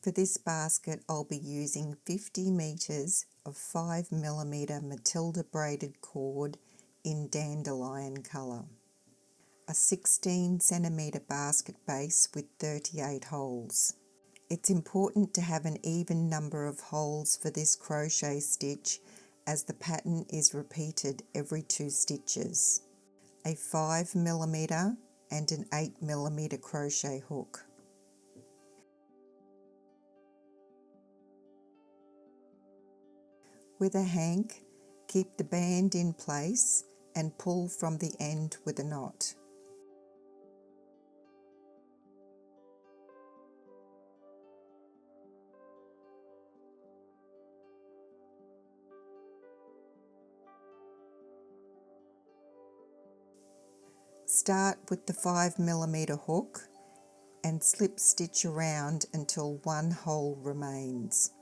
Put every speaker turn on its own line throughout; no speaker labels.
For this basket, I'll be using 50 metres of 5mm Matilda braided cord in dandelion colour, a 16cm basket base with 38 holes. It's important to have an even number of holes for this crochet stitch as the pattern is repeated every 2 stitches. A 5mm and an 8mm crochet hook. With a hank, keep the band in place and pull from the end with a knot. Start with the 5mm hook and slip stitch around until one hole remains.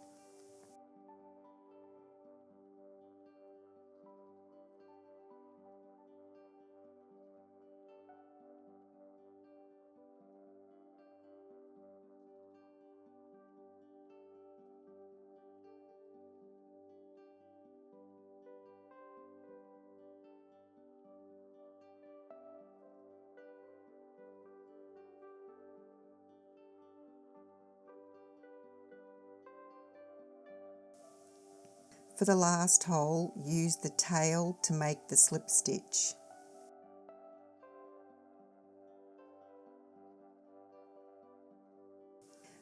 For the last hole, use the tail to make the slip stitch.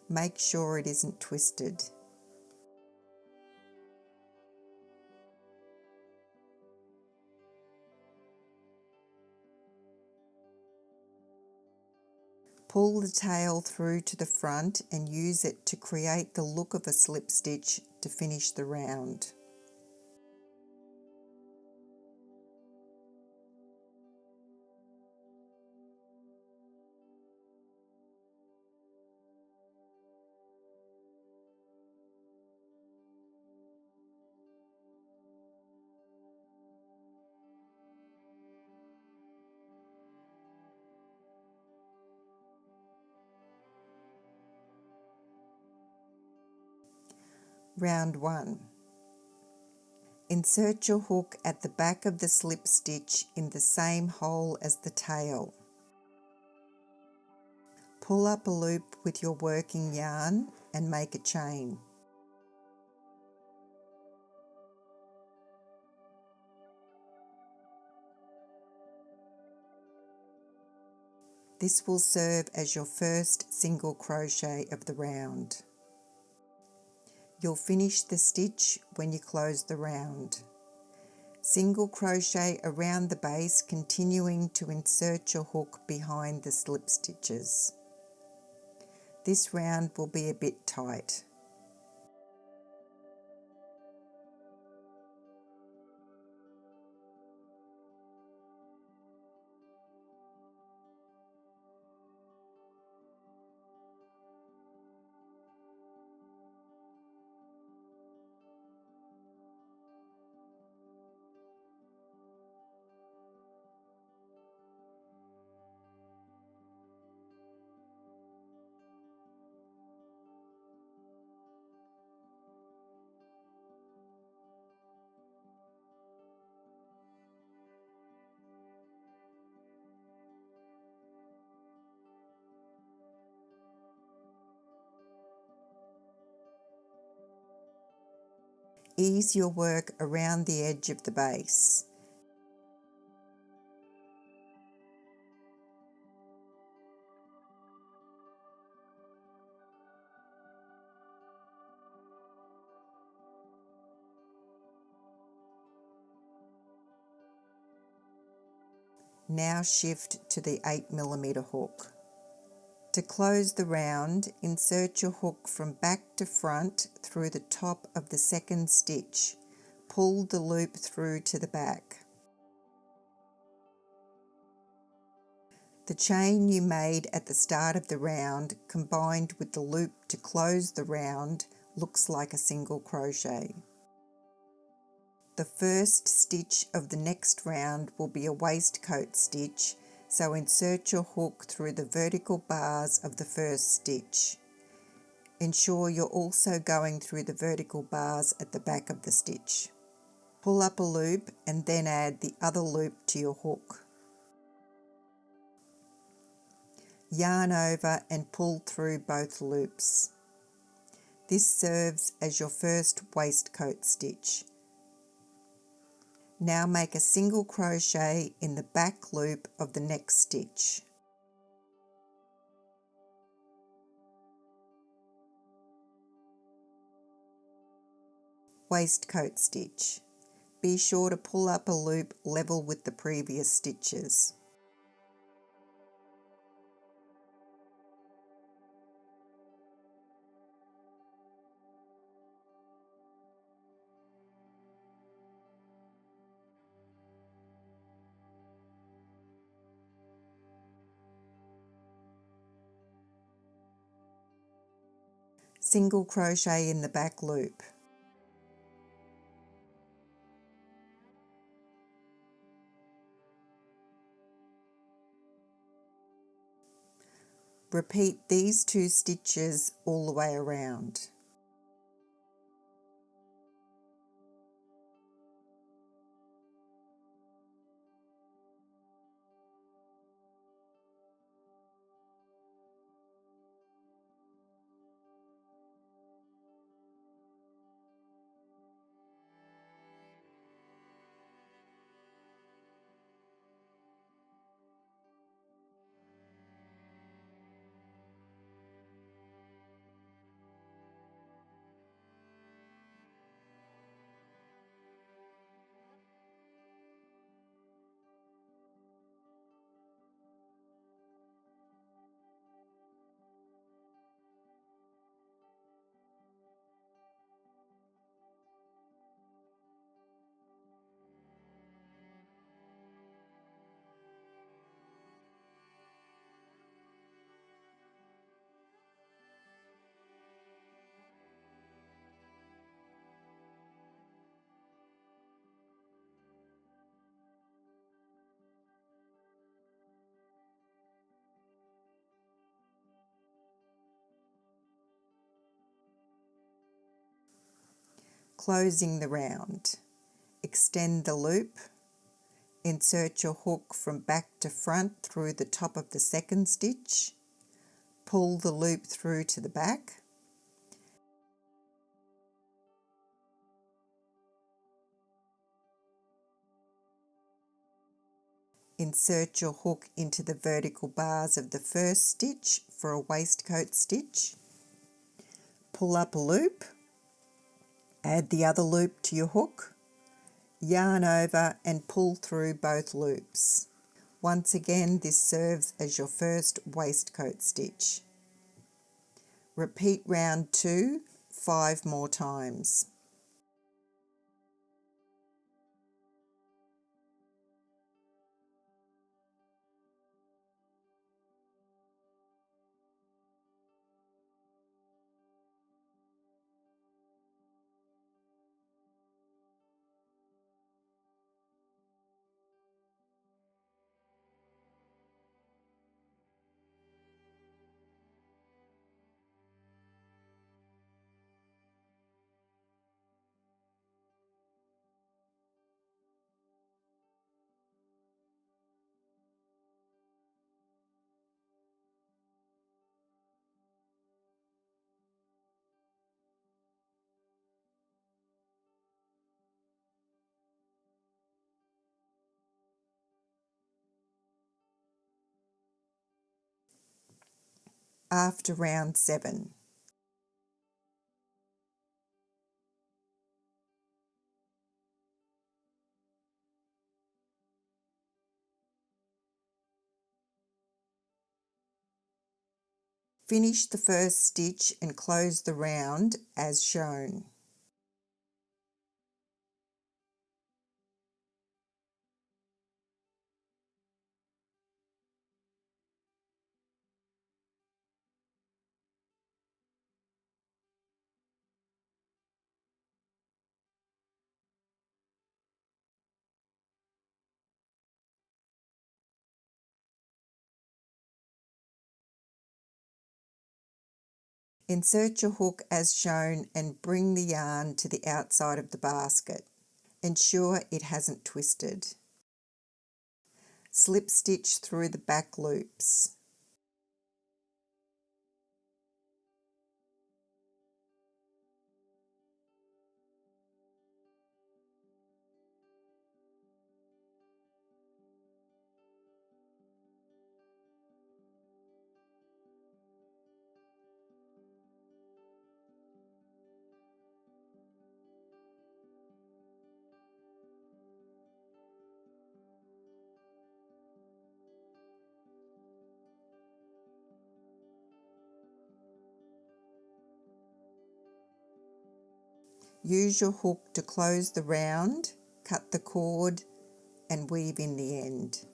Make sure it isn't twisted. Pull the tail through to the front and use it to create the look of a slip stitch to finish the round. Round 1. Insert your hook at the back of the slip stitch in the same hole as the tail. Pull up a loop with your working yarn and make a chain. This will serve as your first single crochet of the round. You'll finish the stitch when you close the round. Single crochet around the base, continuing to insert your hook behind the slip stitches. This round will be a bit tight. Ease your work around the edge of the base. Now shift to the 8mm hook. To close the round, insert your hook from back to front through the top of the second stitch. Pull the loop through to the back. The chain you made at the start of the round, combined with the loop to close the round, looks like a single crochet. The first stitch of the next round will be a waistcoat stitch, so insert your hook through the vertical bars of the first stitch. Ensure you're also going through the vertical bars at the back of the stitch. Pull up a loop and then add the other loop to your hook. Yarn over and pull through both loops. This serves as your first waistcoat stitch. Now make a single crochet in the back loop of the next stitch. Waistcoat stitch. Be sure to pull up a loop level with the previous stitches. Single crochet in the back loop. Repeat these 2 stitches all the way around. Closing the round. Extend the loop. Insert your hook from back to front through the top of the second stitch. Pull the loop through to the back. Insert your hook into the vertical bars of the first stitch for a waistcoat stitch. Pull up a loop. Add the other loop to your hook. Yarn over and pull through both loops. Once again, this serves as your first waistcoat stitch. Repeat round 2 5 more times. After round 7. Finish the first stitch and close the round as shown. Insert your hook as shown and bring the yarn to the outside of the basket. Ensure it hasn't twisted. Slip stitch through the back loops. Use your hook to close the round, cut the cord and weave in the end.